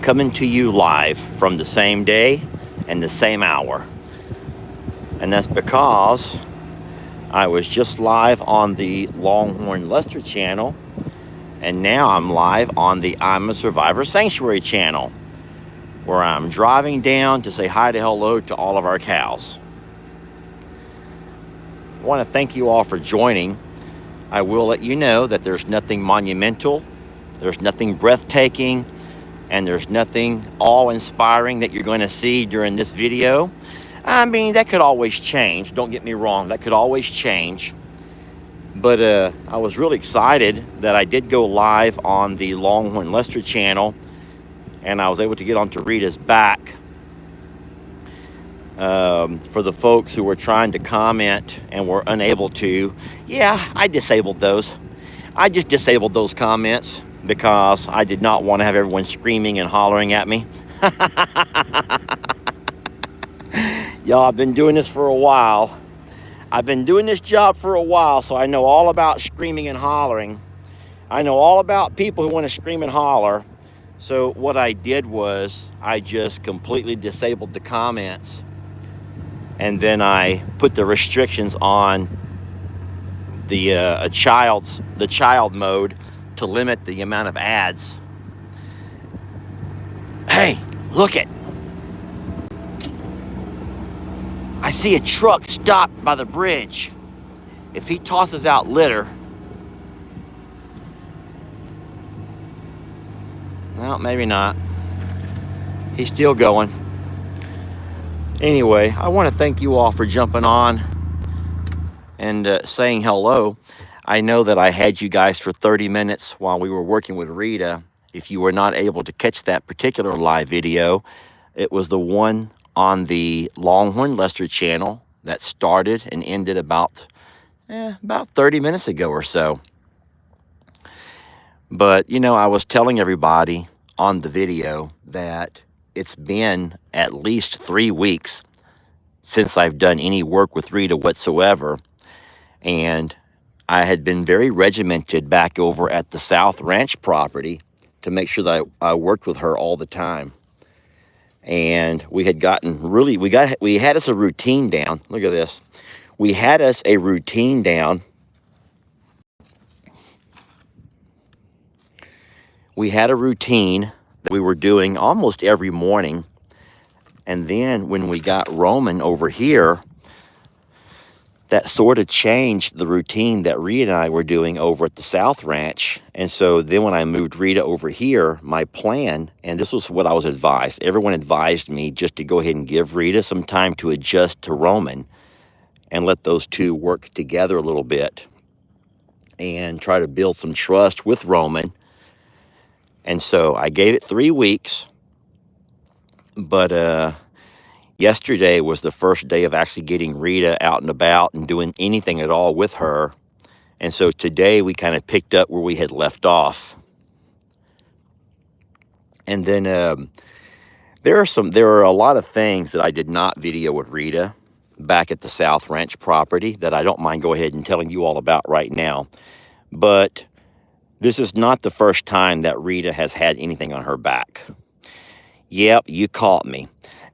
coming to you live from the same day and the same hour. And that's because I was just live on the Longhorn Lester channel, and now I'm live on the Ima Survivor Sanctuary channel, where I'm driving down to say hi to hello to all of our cows. I want to thank you all for joining. I will let you know that there's nothing monumental, there's nothing breathtaking, and there's nothing awe-inspiring that you're going to see during this video. I mean, that could always change. Don't get me wrong, that could always change. But I was really excited that I did go live on the Longhorn Lester channel, and I was able to get onto Rita's back. For the folks who were trying to comment and were unable to, yeah, I disabled those. I just disabled those comments because I did not want to have everyone screaming and hollering at me. Y'all, I've been doing this for a while. I've been doing this job for a while, so I know all about screaming and hollering. I know all about people who want to scream and holler. So what I did was I just completely disabled the comments, and then I put the restrictions on the child mode to limit the amount of ads. Hey, look it! I see a truck stopped by the bridge. If he tosses out litter, well, maybe not. He's still going. Anyway, I want to thank you all for jumping on and saying hello. I know that I had you guys for 30 minutes while we were working with Rita. If you were not able to catch that particular live video, it was the one on the Longhorn Lester channel that started and ended about 30 minutes ago or so. But, you know, I was telling everybody on the video that it's been at least 3 weeks since I've done any work with Rita whatsoever. And I had been very regimented back over at the South Ranch property to make sure that I worked with her all the time. And we had gotten really, we had us a routine down. Look at this. We had us a routine down. We had a routine that we were doing almost every morning. And then when we got Roman over here, that sort of changed the routine that Rita and I were doing over at the South Ranch. And so then when I moved Rita over here, my plan, and this was what I was advised, everyone advised me just to go ahead and give Rita some time to adjust to Roman and let those two work together a little bit and try to build some trust with Roman. And so I gave it 3 weeks, but yesterday was the first day of actually getting Rita out and about and doing anything at all with her. And so today we kind of picked up where we had left off. And then there are a lot of things that I did not video with Rita back at the South Ranch property that I don't mind go ahead and telling you all about right now. But this is not the first time that Rita has had anything on her back. Yep, you caught me.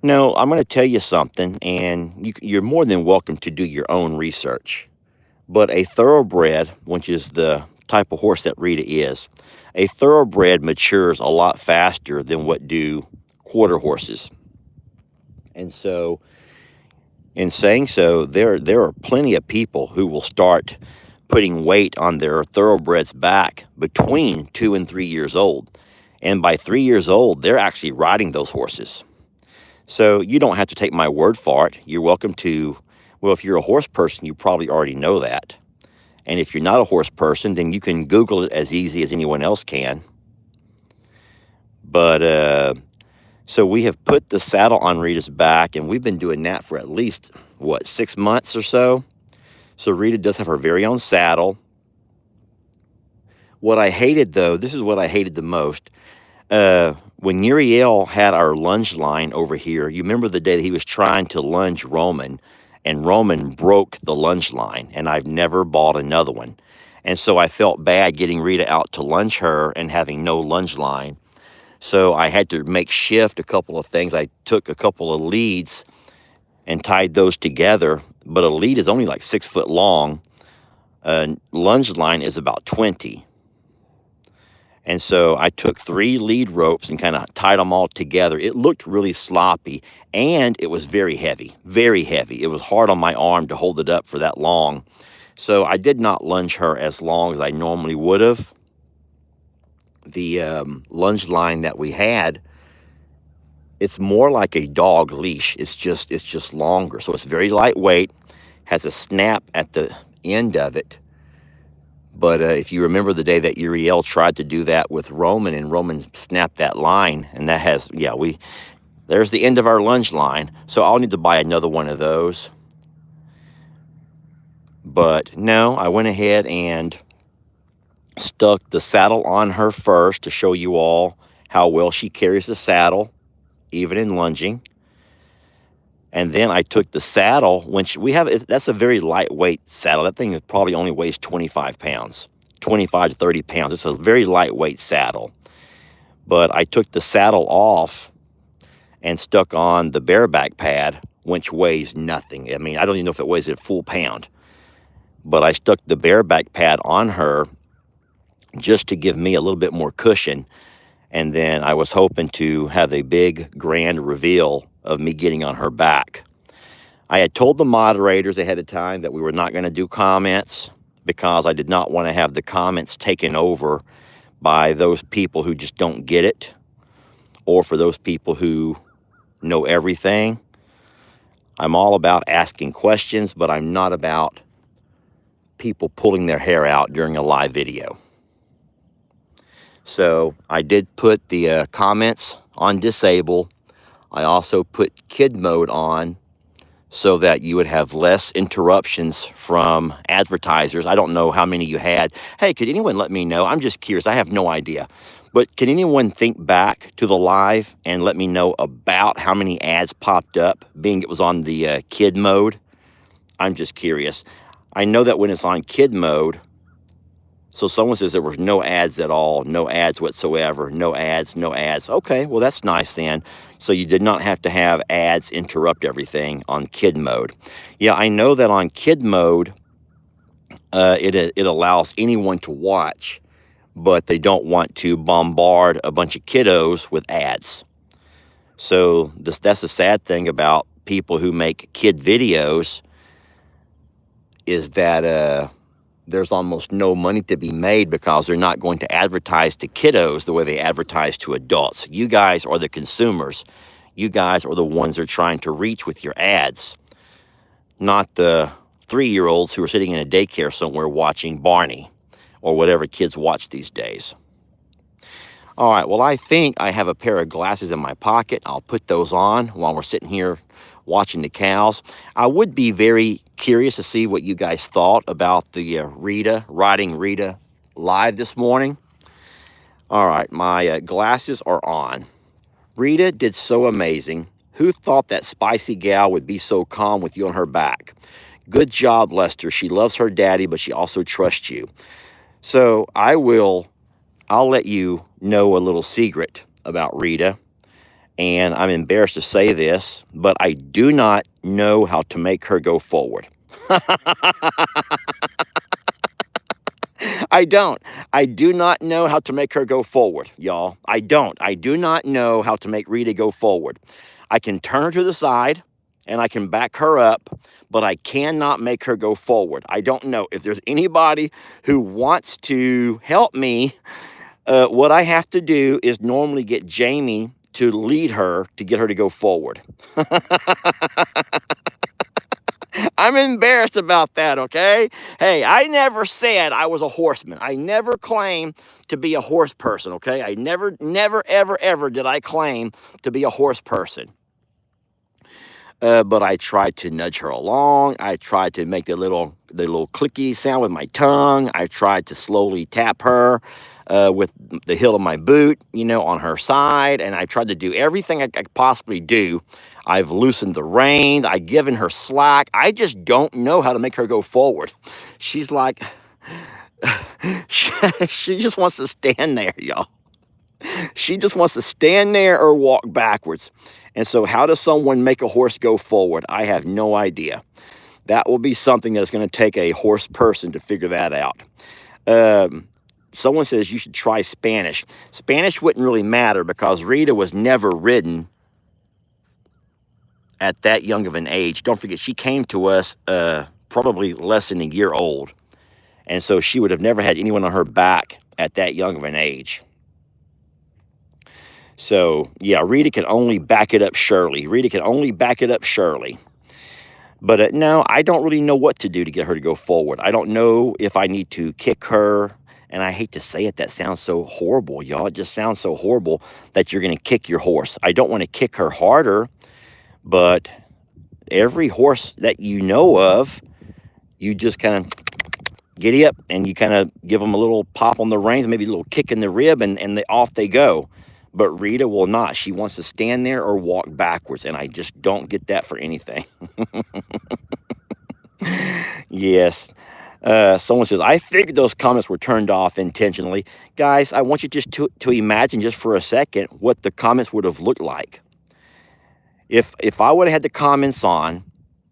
No, I'm going to tell you something, and you're more than welcome to do your own research. But a thoroughbred, which is the type of horse that Rita is, a thoroughbred matures a lot faster than what do quarter horses. And so, in saying so, there are plenty of people who will start putting weight on their thoroughbreds back between 2 and 3 years old. And by 3 years old, they're actually riding those horses. So you don't have to take my word for it. You're welcome to, well, if you're a horse person, you probably already know that. And if you're not a horse person, then you can Google it as easy as anyone else can. But, so we have put the saddle on Rita's back, and we've been doing that for at least, 6 months or so. So Rita does have her very own saddle. What I hated, though, this is what I hated the most. When Uriel had our lunge line over here, you remember the day that he was trying to lunge Roman, and Roman broke the lunge line, and I've never bought another one. And so I felt bad getting Rita out to lunge her and having no lunge line. So I had to make shift a couple of things. I took a couple of leads and tied those together, but a lead is only like 6 foot long. A lunge line is about 20. And so I took 3 lead ropes and kind of tied them all together. It looked really sloppy, and it was very heavy, very heavy. It was hard on my arm to hold it up for that long. So I did not lunge her as long as I normally would have. The lunge line that we had, it's more like a dog leash. It's just longer. So it's very lightweight, has a snap at the end of it. But if you remember the day that Uriel tried to do that with Roman, and Roman snapped that line, and that has, yeah, there's the end of our lunge line. So I'll need to buy another one of those. But no, I went ahead and stuck the saddle on her first to show you all how well she carries the saddle, even in lunging. And then I took the saddle, that's a very lightweight saddle. That thing probably only weighs 25 pounds, 25 to 30 pounds. It's a very lightweight saddle. But I took the saddle off and stuck on the bareback pad, which weighs nothing. I mean, I don't even know if it weighs a full pound. But I stuck the bareback pad on her just to give me a little bit more cushion. And then I was hoping to have a big grand reveal of me getting on her back. I had told the moderators ahead of time that we were not going to do comments because I did not want to have the comments taken over by those people who just don't get it, or for those people who know everything. I'm all about asking questions, but I'm not about people pulling their hair out during a live video. So I did put the comments on disable. I also put kid mode on so that you would have less interruptions from advertisers. I don't know how many you had. Hey, could anyone let me know? I'm just curious. I have no idea. But can anyone think back to the live and let me know about how many ads popped up, being it was on the kid mode? I'm just curious. I know that when it's on kid mode, so someone says there was no ads at all, no ads whatsoever, no ads, no ads. Okay, well, that's nice then. So you did not have to have ads interrupt everything on kid mode. Yeah, I know that on kid mode, it allows anyone to watch, but they don't want to bombard a bunch of kiddos with ads. So that's the sad thing about people who make kid videos, is that there's almost no money to be made because they're not going to advertise to kiddos the way they advertise to adults. You guys are the consumers. You guys are the ones they're trying to reach with your ads, not the 3-year-olds who are sitting in a daycare somewhere watching Barney or whatever kids watch these days. All right, well, I think I have a pair of glasses in my pocket. I'll put those on while we're sitting here watching the cows. I would be very curious to see what you guys thought about the riding Rita live this morning. All right, my glasses are on. Rita did so amazing. Who thought that spicy gal would be so calm with you on her back? Good job, Lester. She loves her daddy, but she also trusts you. So I'll let you know a little secret about Rita. And I'm embarrassed to say this, but I do not know how to make her go forward. I don't. I do not know how to make her go forward, y'all. I don't. I do not know how to make Rita go forward. I can turn her to the side and I can back her up, but I cannot make her go forward. I don't know. If there's anybody who wants to help me, what I have to do is normally get Jamie to lead her to get her to go forward. I'm embarrassed about that, okay? Hey, I never said I was a horseman. I never claimed to be a horse person, okay? I never, ever, ever did I claim to be a horse person. But I tried to nudge her along. I tried to make the little clicky sound with my tongue. I tried to slowly tap her with the heel of my boot, on her side. And I tried to do everything I could possibly do. I've loosened the rein. I've given her slack. I just don't know how to make her go forward. She's like, she just wants to stand there, y'all. She just wants to stand there or walk backwards. And so, how does someone make a horse go forward? I have no idea. That will be something that's going to take a horse person to figure that out. Um, Someone says you should try Spanish. Spanish wouldn't really matter because Rita was never ridden at that young of an age. Don't forget, she came to us probably less than a year old. And so she would have never had anyone on her back at that young of an age. So, yeah, Rita can only back it up Shirley. Rita can only back it up Shirley. But no, I don't really know what to do to get her to go forward. I don't know if I need to kick her. And I hate to say it, that sounds so horrible, y'all. It just sounds so horrible that you're going to kick your horse. I don't want to kick her harder, but every horse that you know of, you just kind of giddy up and you kind of give them a little pop on the reins, maybe a little kick in the rib, and off they go. But Rita will not. She wants to stand there or walk backwards, and I just don't get that for anything. Yes. Someone says, I figured those comments were turned off intentionally. Guys, I want you just to imagine just for a second what the comments would have looked like. If I would have had the comments on,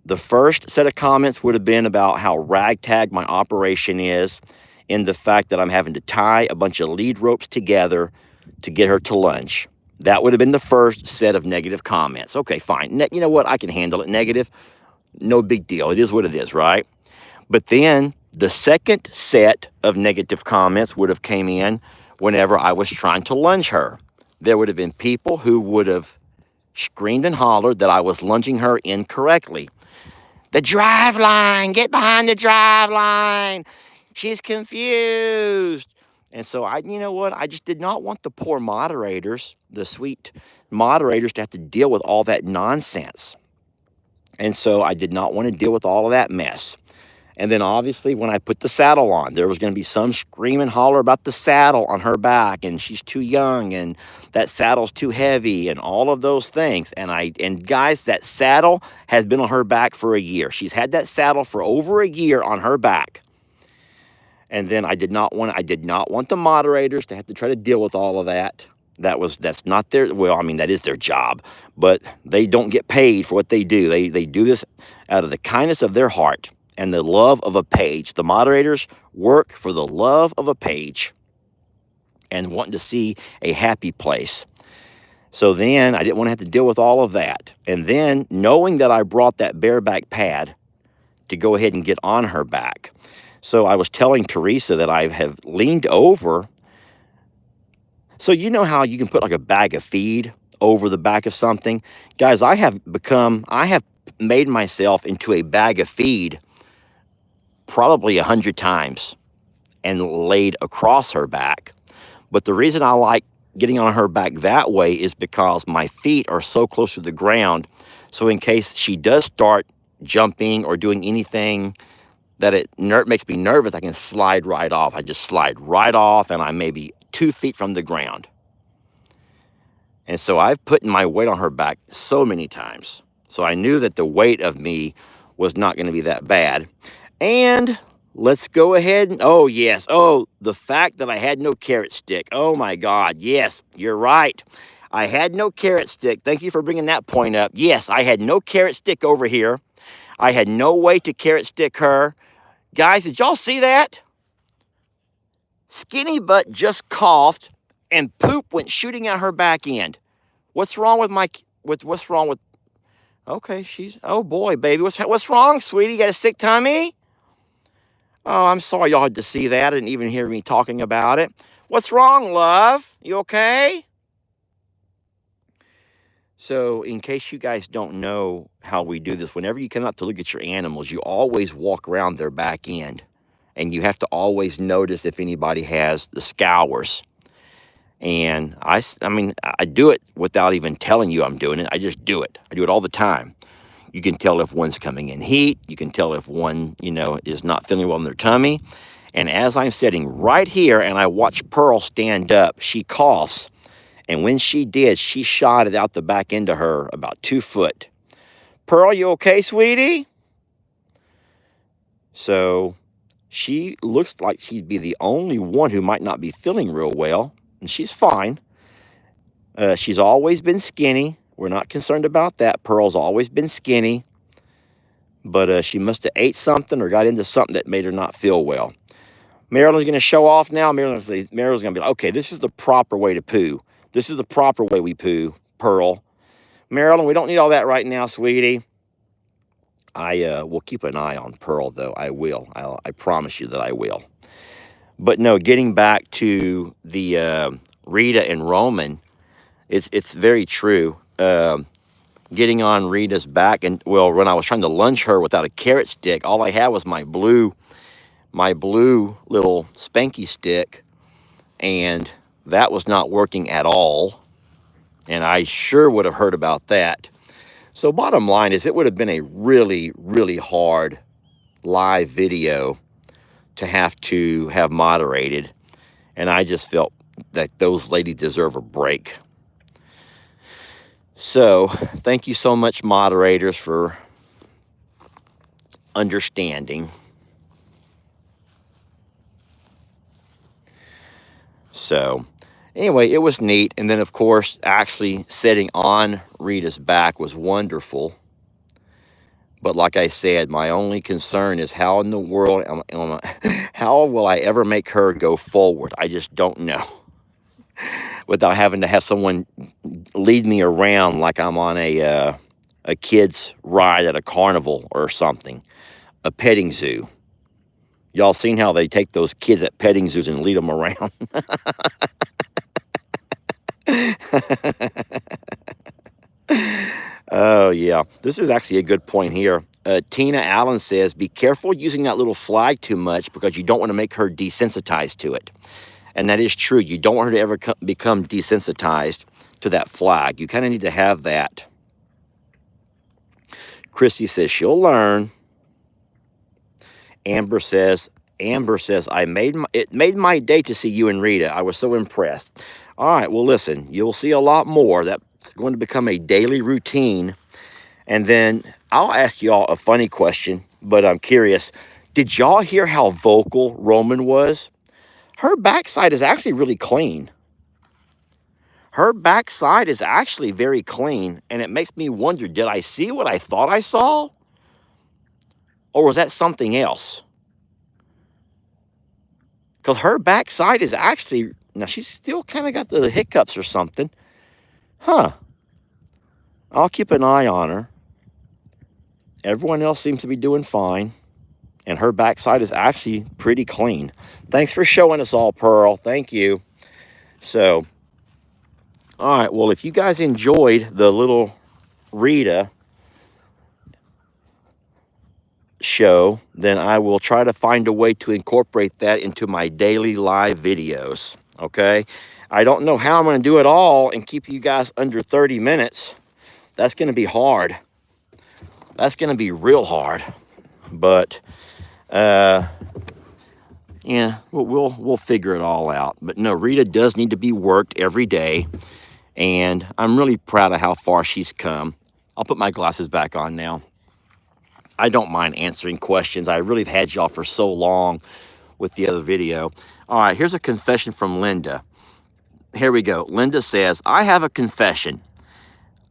the first set of comments would have been about how ragtag my operation is, and the fact that I'm having to tie a bunch of lead ropes together to get her to lunge. That would have been the first set of negative comments. Okay, fine. You know what? I can handle it. Negative, no big deal. It is what it is, right? But then the second set of negative comments would have came in whenever I was trying to lunge her. There would have been people who would have screamed and hollered that I was lunging her incorrectly. The drive line, get behind the drive line. She's confused. And so you know what? I just did not want the poor moderators, the sweet moderators, to have to deal with all that nonsense. And so I did not want to deal with all of that mess. And then obviously when I put the saddle on, there was going to be some scream and holler about the saddle on her back, and she's too young, and that saddle's too heavy, and all of those things. And guys, that saddle has been on her back for a year. She's had that saddle for over a year on her back. And then I did not want the moderators to have to try to deal with all of that. That's not their, well, I mean, that is their job, but they don't get paid for what they do. They do this out of the kindness of their heart and the love of a page. The moderators work for the love of a page and wanting to see a happy place. So then I didn't want to have to deal with all of that. And then knowing that I brought that bareback pad to go ahead and get on her back. So I was telling Teresa that I have leaned over. So you know how you can put like a bag of feed over the back of something? Guys, I have made myself into a bag of feed probably 100 times and laid across her back. But the reason I like getting on her back that way is because my feet are so close to the ground. So in case she does start jumping or doing anything that it makes me nervous, I can slide right off. I just slide right off, and I'm maybe 2 feet from the ground. And so I've put my weight on her back so many times. So I knew that the weight of me was not going to be that bad. And let's go ahead and, oh yes, oh, the fact that I had no carrot stick. Oh my God, yes, you're right. I had no carrot stick. Thank you for bringing that point up. Yes, I had no carrot stick over here. I had no way to carrot stick her. Guys, did y'all see that? Skinny Butt just coughed and poop went shooting out her back end. What's wrong with what's wrong with, okay, oh boy, baby, what's wrong, sweetie? You got a sick tummy? Oh, I'm sorry y'all had to see that and even hear me talking about it. What's wrong, love? You okay? So in case you guys don't know how we do this, whenever you come out to look at your animals, you always walk around their back end. And you have to always notice if anybody has the scours. And I mean, I do it without even telling you I'm doing it. I just do it. I do it all the time. You can tell if one's coming in heat. You can tell if one, is not feeling well in their tummy. And as I'm sitting right here and I watch Pearl stand up, she coughs. And when she did, she shot it out the back end of her about 2 foot. Pearl, you okay, sweetie? So she looks like she'd be the only one who might not be feeling real well. And she's fine. She's always been skinny. We're not concerned about that. Pearl's always been skinny. But she must have ate something or got into something that made her not feel well. Marilyn's going to show off now. Marilyn's going to be like, okay, this is the proper way to poo. This is the proper way we poo, Pearl. Marilyn, we don't need all that right now, sweetie. I will keep an eye on Pearl, though. I will. I promise you that I will. But no, getting back to the Rita and Roman, it's very true. Getting on Rita's back, and well, when I was trying to lunge her without a carrot stick, all I had was my blue little spanky stick, and that was not working at all. And I sure would have heard about that. So bottom line is, it would have been a really, really hard live video to have moderated. And I just felt that those ladies deserve a break. So thank you so much, moderators, for understanding. So anyway, it was neat. And then, of course, actually sitting on Rita's back was wonderful. But like I said, my only concern is how in the world, how will I ever make her go forward? I just don't know. Without having to have someone lead me around like I'm on a kid's ride at a carnival or something, a petting zoo. Y'all seen how they take those kids at petting zoos and lead them around? Oh, yeah. This is actually a good point here. Tina Allen says, be careful using that little flag too much because you don't want to make her desensitized to it. And that is true. You don't want her to ever become desensitized to that flag. You kind of need to have that. Christy says, she'll learn. Amber says, it made my day to see you and Rita. I was so impressed. All right, well, listen, you'll see a lot more. That's going to become a daily routine. And then I'll ask y'all a funny question, but I'm curious. Did y'all hear how vocal Roman was? Her backside is actually really clean. Her backside is actually very clean, and it makes me wonder, did I see what I thought I saw? Or was that something else? Because her backside is actually, now she's still kind of got the hiccups or something. Huh. I'll keep an eye on her. Everyone else seems to be doing fine. And her backside is actually pretty clean. Thanks for showing us all, Pearl. Thank you. So, all right. Well, if you guys enjoyed the little Rita show, then I will try to find a way to incorporate that into my daily live videos. Okay? I don't know how I'm going to do it all and keep you guys under 30 minutes. That's going to be hard. That's going to be real hard. But yeah, we'll figure it all out. But no, Rita does need to be worked every day, and I'm really proud of how far she's come. I'll put my glasses back on now. I don't mind answering questions. I really have had y'all for so long with the other video. All right, here's a confession from Linda. Here we go. Linda says, I have a confession.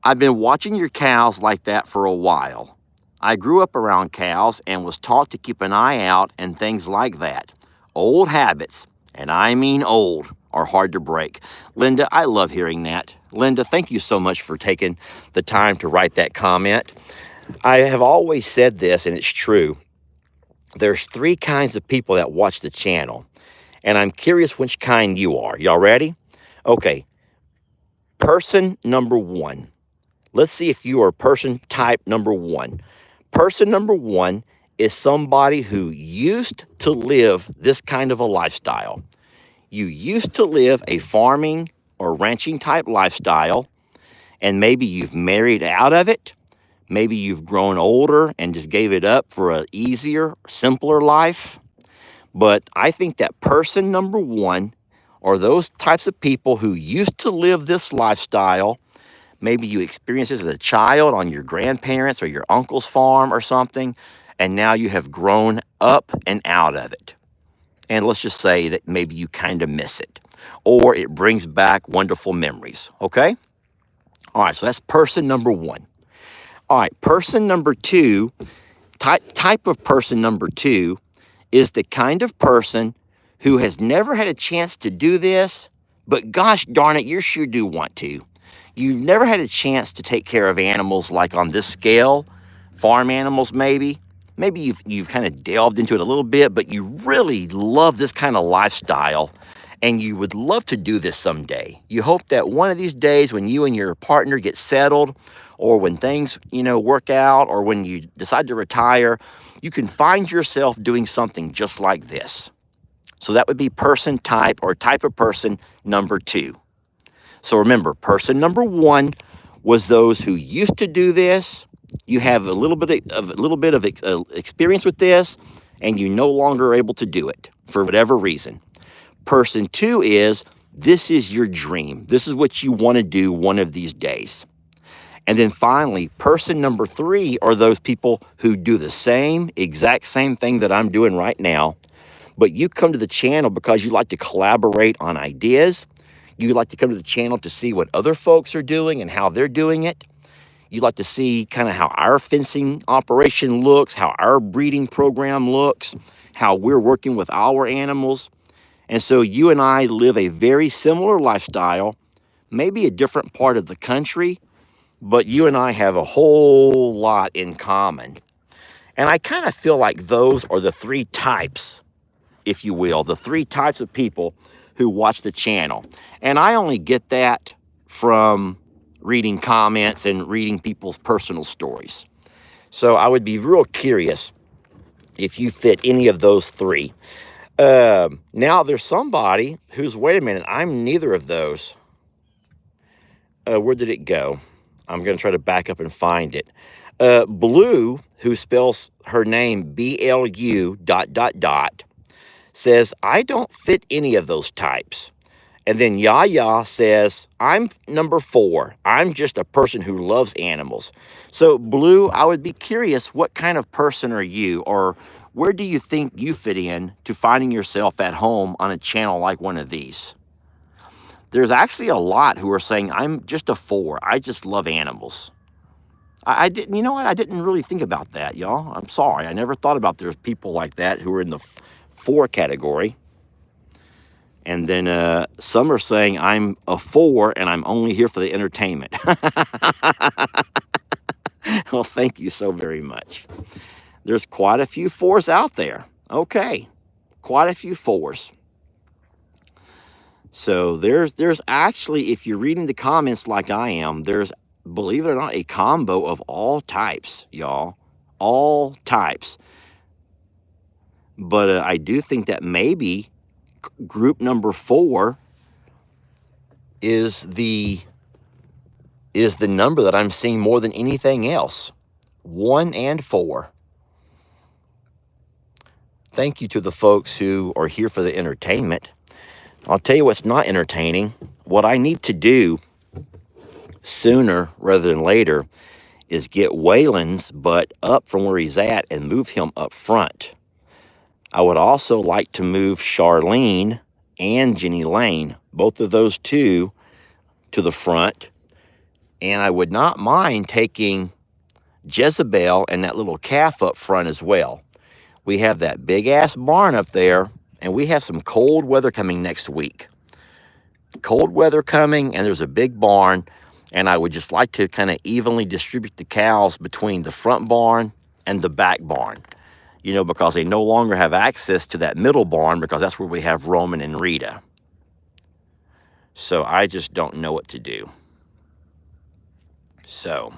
I've been watching your cows like that for a while. I grew up around cows and was taught to keep an eye out and things like that. Old habits, and I mean old, are hard to break. Linda, I love hearing that. Linda, thank you so much for taking the time to write that comment. I have always said this, and it's true. There's 3 kinds of people that watch the channel, and I'm curious which kind you are. Y'all ready? Okay. Person number 1. Let's see if you are person type number 1. Person number 1 is somebody who used to live this kind of a lifestyle. You used to live a farming or ranching type lifestyle, and maybe you've married out of it. Maybe you've grown older and just gave it up for an easier, simpler life. But I think that person number 1 are those types of people who used to live this lifestyle. Maybe you experienced this as a child on your grandparents' or your uncle's farm or something, and now you have grown up and out of it. And let's just say that maybe you kind of miss it. or it brings back wonderful memories. Okay? All right, so that's person number one. All right, person number two, type of person number two is the kind of person who has never had a chance to do this, but gosh darn it, you sure do want to. You've never had a chance to take care of animals like on this scale, farm animals maybe. Maybe you've kind of delved into it a little bit, but you really love this kind of lifestyle and you would love to do this someday. You hope that one of these days when you and your partner get settled, or when things, work out, or when you decide to retire, you can find yourself doing something just like this. So that would be person type or type of person number two. So remember, person number one was those who used to do this. You have a little bit of experience with this, and you no longer are able to do it for whatever reason. Person two is, this is your dream. This is what you want to do one of these days. And then finally, person number three are those people who do the exact same thing that I'm doing right now, but you come to the channel because you like to collaborate on ideas. You like to come to the channel to see what other folks are doing and how they're doing it. You like to see kind of how our fencing operation looks, how our breeding program looks, how we're working with our animals. And so you and I live a very similar lifestyle, maybe a different part of the country, but you and I have a whole lot in common. And I kind of feel like those are the three types, if you will, the three types of people who watch the channel. And I only get that from reading comments and reading people's personal stories. So I would be real curious if you fit any of those three. Now there's somebody who's, wait a minute, I'm neither of those. Where did it go? I'm going to try to back up and find it. Blue, who spells her name BLU ... says, I don't fit any of those types. And then Yaya says, I'm number 4. I'm just a person who loves animals. So Blue, I would be curious, what kind of person are you? Or where do you think you fit in to finding yourself at home on a channel like one of these? There's actually a lot who are saying, I'm just a 4. I just love animals. I didn't, you know what? I didn't really think about that, y'all. I'm sorry. I never thought about there's people like that who are in the 4 category. And then some are saying I'm a 4 and I'm only here for the entertainment. Well, thank you so very much. There's quite a few 4s out there. Okay, quite a few 4s. So there's actually, if you're reading the comments like I am, there's, believe it or not, a combo of all types, y'all. All types. But I do think that maybe group number 4 is the number that I'm seeing more than anything else. 1 and 4. Thank you to the folks who are here for the entertainment. I'll tell you what's not entertaining. What I need to do sooner rather than later is get Waylon's butt up from where he's at and move him up front. I would also like to move Charlene and Jenny Lane, both of those two, to the front. And I would not mind taking Jezebel and that little calf up front as well. We have that big ass barn up there, and we have some cold weather coming next week. Cold weather coming, and there's a big barn, and I would just like to kind of evenly distribute the cows between the front barn and the back barn. You know, because they no longer have access to that middle barn because that's where we have Roman and Rita. So I just don't know what to do. So,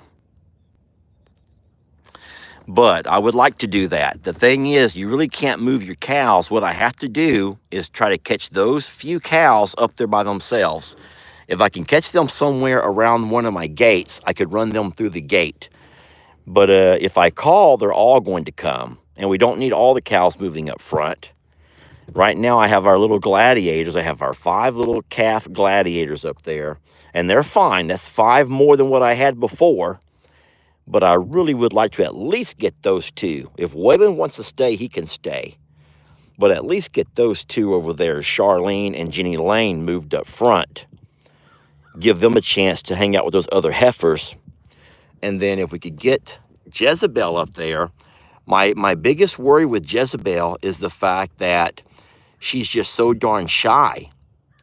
but I would like to do that. The thing is, you really can't move your cows. What I have to do is try to catch those few cows up there by themselves. If I can catch them somewhere around one of my gates, I could run them through the gate. But if I call, they're all going to come. And we don't need all the cows moving up front. Right now, I have our little gladiators. I have our 5 little calf gladiators up there. And they're fine. That's 5 more than what I had before. But I really would like to at least get those 2. If Waylon wants to stay, he can stay. But at least get those two over there, Charlene and Jenny Lane, moved up front. Give them a chance to hang out with those other heifers. And then if we could get Jezebel up there, my biggest worry with Jezebel is the fact that she's just so darn shy.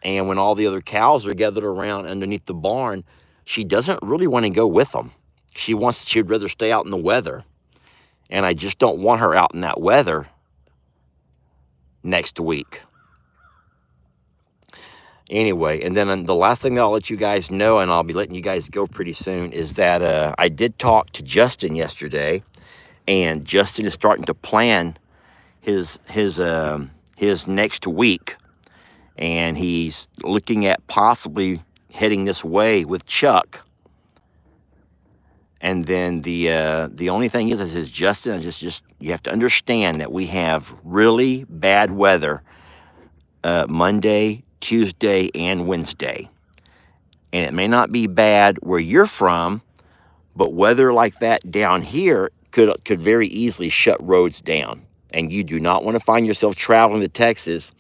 And when all the other cows are gathered around underneath the barn, she doesn't really want to go with them. She'd rather stay out in the weather. And I just don't want her out in that weather next week. Anyway, and then the last thing that I'll let you guys know, and I'll be letting you guys go pretty soon, is that I did talk to Justin yesterday, and Justin is starting to plan his next week, and he's looking at possibly heading this way with Chuck. And then the only thing is Justin, just you have to understand that we have really bad weather Monday, Tuesday, and Wednesday. And it may not be bad where you're from, but weather like that down here could very easily shut roads down. And you do not want to find yourself traveling to Texas,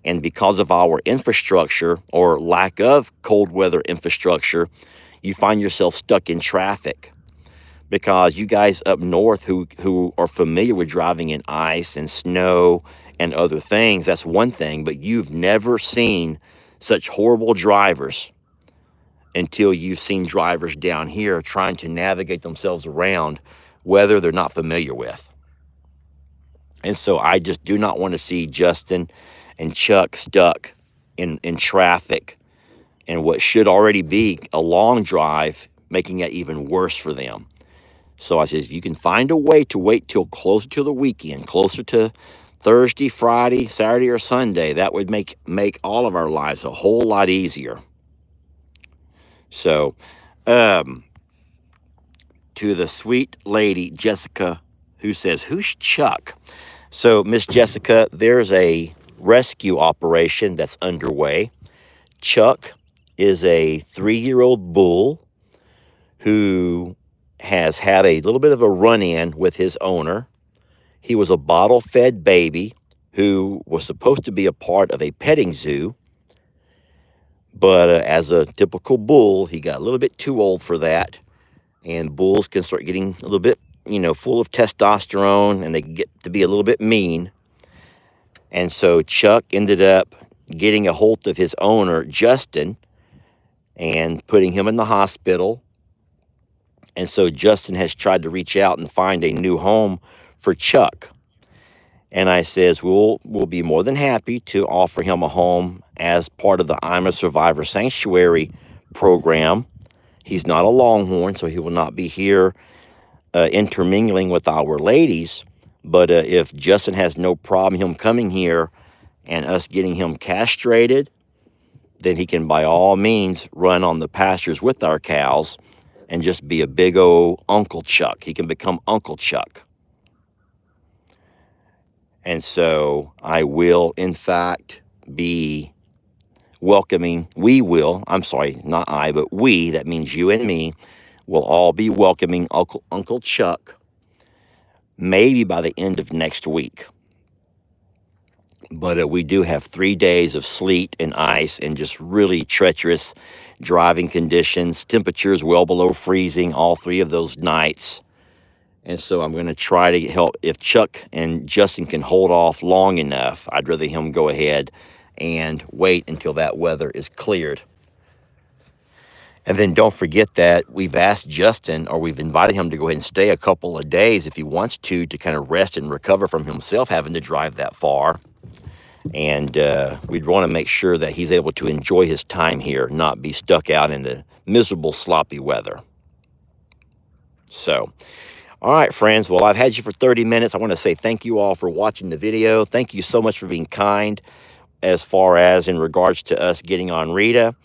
and because of our infrastructure or lack of cold weather infrastructure, you find yourself stuck in traffic. Because you guys up north who are familiar with driving in ice and snow and other things, that's one thing, but you've never seen such horrible drivers until you've seen drivers down here trying to navigate themselves around weather they're not familiar with. And so I just do not want to see Justin and Chuck stuck in traffic and what should already be a long drive, making it even worse for them. So I said, if you can find a way to wait till closer to the weekend, closer to Thursday, Friday, Saturday, or Sunday, that would make all of our lives a whole lot easier. So, to the sweet lady, Jessica, who says, who's Chuck? So, Miss Jessica, there's a rescue operation that's underway. Chuck is a 3-year-old bull who has had a little bit of a run-in with his owner. He was a bottle-fed baby who was supposed to be a part of a petting zoo. But as a typical bull, he got a little bit too old for that. And bulls can start getting a little bit, full of testosterone, and they get to be a little bit mean. And so Chuck ended up getting a hold of his owner, Justin, and putting him in the hospital. And so Justin has tried to reach out and find a new home for Chuck. And I says, we'll be more than happy to offer him a home as part of the Ima Survivor Sanctuary program. He's not a Longhorn, so he will not be here intermingling with our ladies. But if Justin has no problem him coming here and us getting him castrated, then he can by all means run on the pastures with our cows and just be a big old Uncle Chuck. He can become Uncle Chuck. And so I will, in fact, be welcoming, we, that means you and me, will all be welcoming Uncle Chuck maybe by the end of next week. But we do have 3 days of sleet and ice and just really treacherous driving conditions, temperatures well below freezing all 3 of those nights. And so I'm going to try to help. If Chuck and Justin can hold off long enough, I'd rather him go ahead and wait until that weather is cleared. And then don't forget that we've asked Justin, or we've invited him to go ahead and stay a couple of days if he wants to kind of rest and recover from himself having to drive that far. And we'd want to make sure that he's able to enjoy his time here, not be stuck out in the miserable, sloppy weather. So, all right, friends. Well, I've had you for 30 minutes. I want to say thank you all for watching the video. Thank you so much for being kind as far as in regards to us getting on Rita.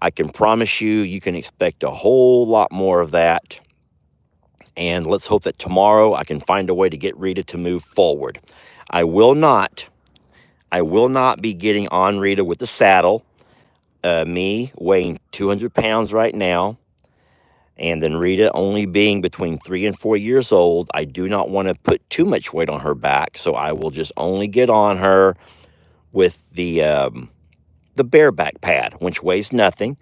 I can promise you can expect a whole lot more of that. And let's hope that tomorrow I can find a way to get Rita to move forward. I will not be getting on Rita with the saddle. Me weighing 200 pounds right now, And then Rita, only being between 3 and 4 years old, I do not want to put too much weight on her back, so I will just only get on her with the bareback pad, which weighs nothing.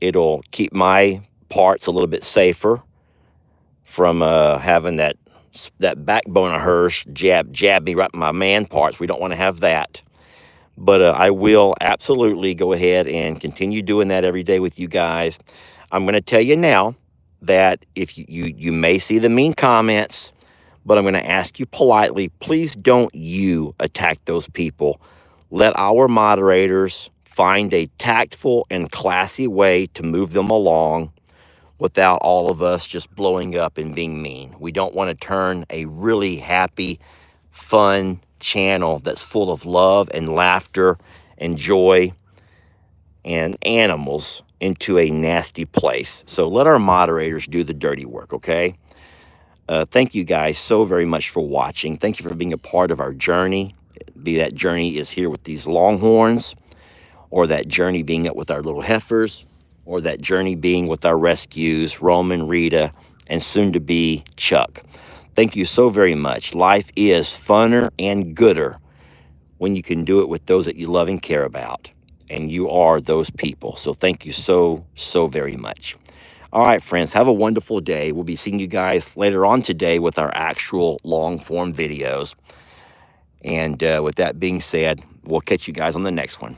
It'll keep my parts a little bit safer from having that backbone of hers jab me right in my man parts. We don't want to have that. But I will absolutely go ahead and continue doing that every day with you guys. I'm going to tell you now that if you may see the mean comments, but I'm going to ask you politely, please don't you attack those people. Let our moderators find a tactful and classy way to move them along without all of us just blowing up and being mean. We don't want to turn a really happy, fun channel that's full of love and laughter and joy and animals into a nasty place. So let our moderators do the dirty work, okay? Thank you guys so very much for watching. Thank you for being a part of our journey. Be that journey is here with these Longhorns, or that journey being it with our little heifers, or that journey being with our rescues, Roman, Rita, and soon to be Chuck. Thank you so very much. Life is funner and gooder when you can do it with those that you love and care about. And you are those people. So thank you so, so very much. All right, friends, have a wonderful day. We'll be seeing you guys later on today with our actual long form videos. And with that being said, we'll catch you guys on the next one.